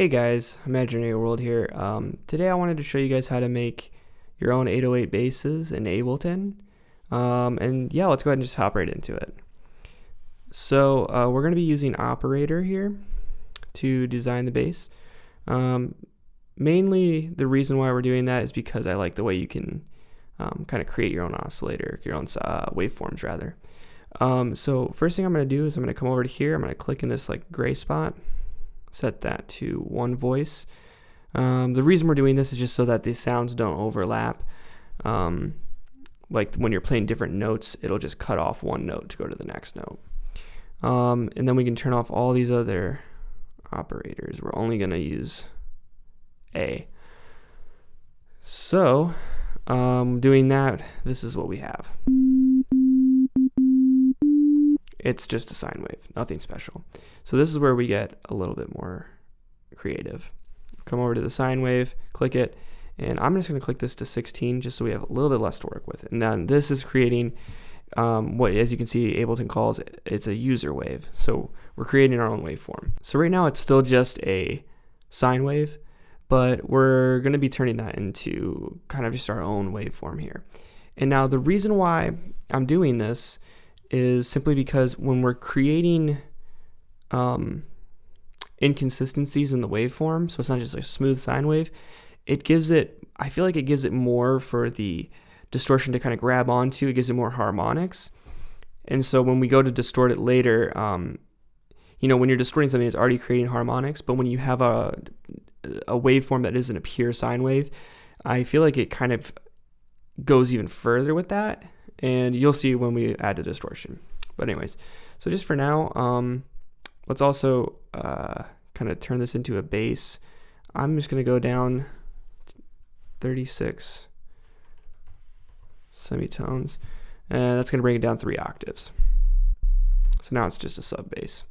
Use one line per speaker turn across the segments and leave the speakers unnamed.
Hey guys, Imaginary World here. Today I wanted to show you guys how to make your own 808 basses in Ableton. And yeah, let's go ahead and just hop right into it. So we're going to be using Operator here to design the bass. Mainly the reason why we're doing that is because I like the way you can kind of create your own oscillator, your own waveforms rather. So first thing I'm going to do is I'm going to come over to here. I'm going to click in this like gray spot. Set that to one voice. The reason we're doing this is just so that the sounds don't overlap. Like when you're playing different notes, it'll just cut off one note to go to the next note. And then we can turn off all these other operators. We're only going to use A. So, doing that, this is what we have. It's just a sine wave, nothing special. So this is where we get a little bit more creative. Come over to the sine wave, click it, and I'm just going to click this to 16 just so we have a little bit less to work with. And then this is creating what, as you can see, Ableton calls it's a user wave. So we're creating our own waveform. So right now it's still just a sine wave, but we're going to be turning that into kind of just our own waveform here. And now the reason why I'm doing this is simply because when we're creating inconsistencies in the waveform, so it's not just like a smooth sine wave, it gives it, I feel like it gives it more for the distortion to kind of grab onto. It gives it more harmonics. And so when we go to distort it later, you know, when you're distorting something, it's already creating harmonics, but when you have a waveform that isn't a pure sine wave, I feel like it kind of goes even further with that. And you'll see when we add the distortion. But anyways, so just for now, let's also kind of turn this into a bass. I'm just going to go down 36 semitones, and that's going to bring it down 3 octaves. So now it's just a sub bass.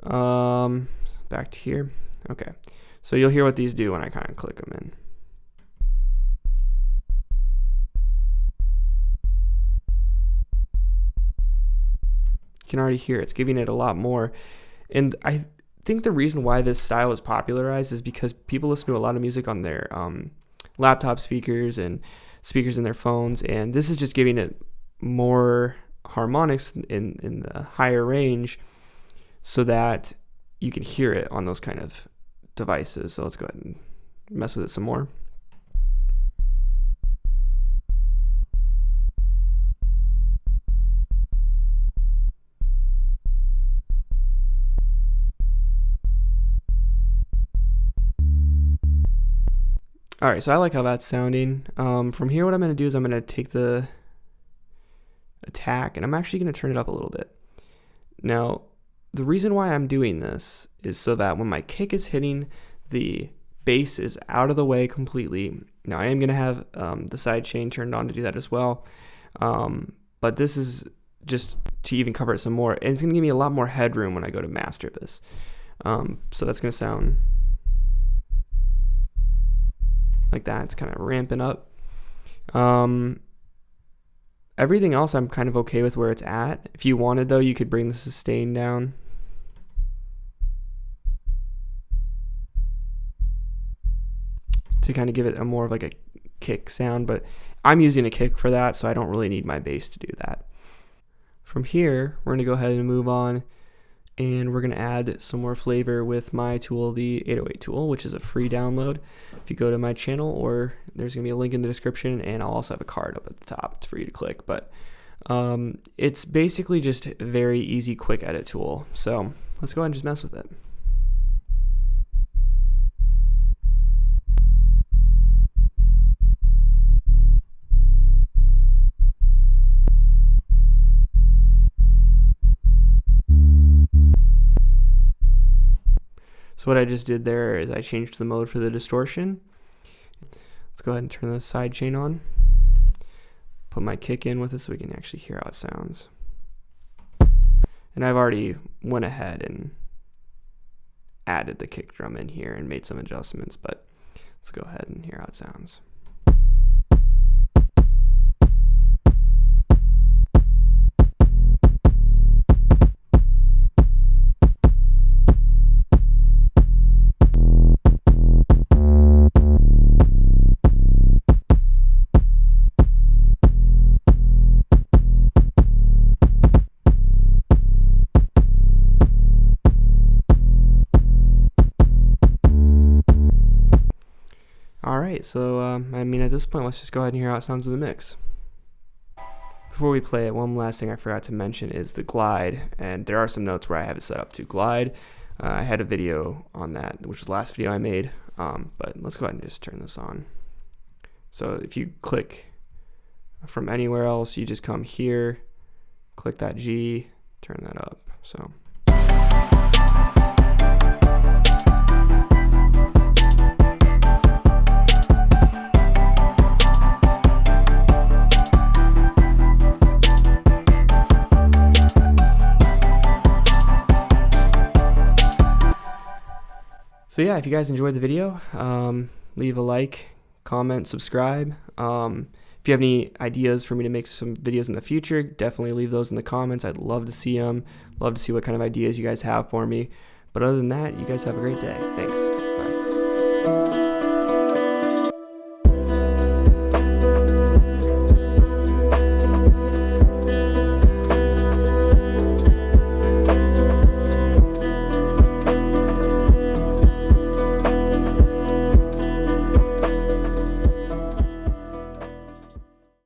Back to here. Okay, so you'll hear what these do when I kind of click them in. You can already hear it's giving it a lot more. And I think the reason why this style is popularized is because people listen to a lot of music on their laptop speakers and speakers in their phones, and this is just giving it more harmonics in the higher range so that you can hear it on those kind of devices. So let's go ahead and mess with it some more. All right, so I like how that's sounding. From here, what I'm going to do is I'm going to take the attack, and I'm actually going to turn it up a little bit. Now, the reason why I'm doing this is so that when my kick is hitting, the bass is out of the way completely. Now, I am going to have the side chain turned on to do that as well, but this is just to even cover it some more, and it's going to give me a lot more headroom when I go to master this. So that's going to sound like that. It's kind of ramping up. Everything else I'm kind of okay with where it's at. If you wanted though, you could bring the sustain down. To kind of give it a more of like a kick sound, but I'm using a kick for that, so I don't really need my bass to do that. From here, we're gonna go ahead and move on, and we're going to add some more flavor with my tool, the 808 tool, which is a free download. If you go to my channel, or there's going to be a link in the description, and I'll also have a card up at the top for you to click. But it's basically just a very easy, quick edit tool. So let's go ahead and just mess with it. So what I just did there is I changed the mode for the distortion. Let's go ahead and turn the side chain on. Put my kick in with it so we can actually hear how it sounds. And I've already went ahead and added the kick drum in here and made some adjustments, but let's go ahead and hear how it sounds. All right, so I mean, at this point, let's just go ahead and hear how it sounds in the mix. Before we play it, one last thing I forgot to mention is the glide, and there are some notes where I have it set up to glide. I had a video on that, which was the last video I made, but let's go ahead and just turn this on. So if you click from anywhere else, you just come here, click that G, turn that up. So yeah, if you guys enjoyed the video, leave a like, comment, subscribe. If you have any ideas for me to make some videos in the future, definitely leave those in the comments. I'd love to see them. Love to see what kind of ideas you guys have for me. But other than that, you guys have a great day. Thanks.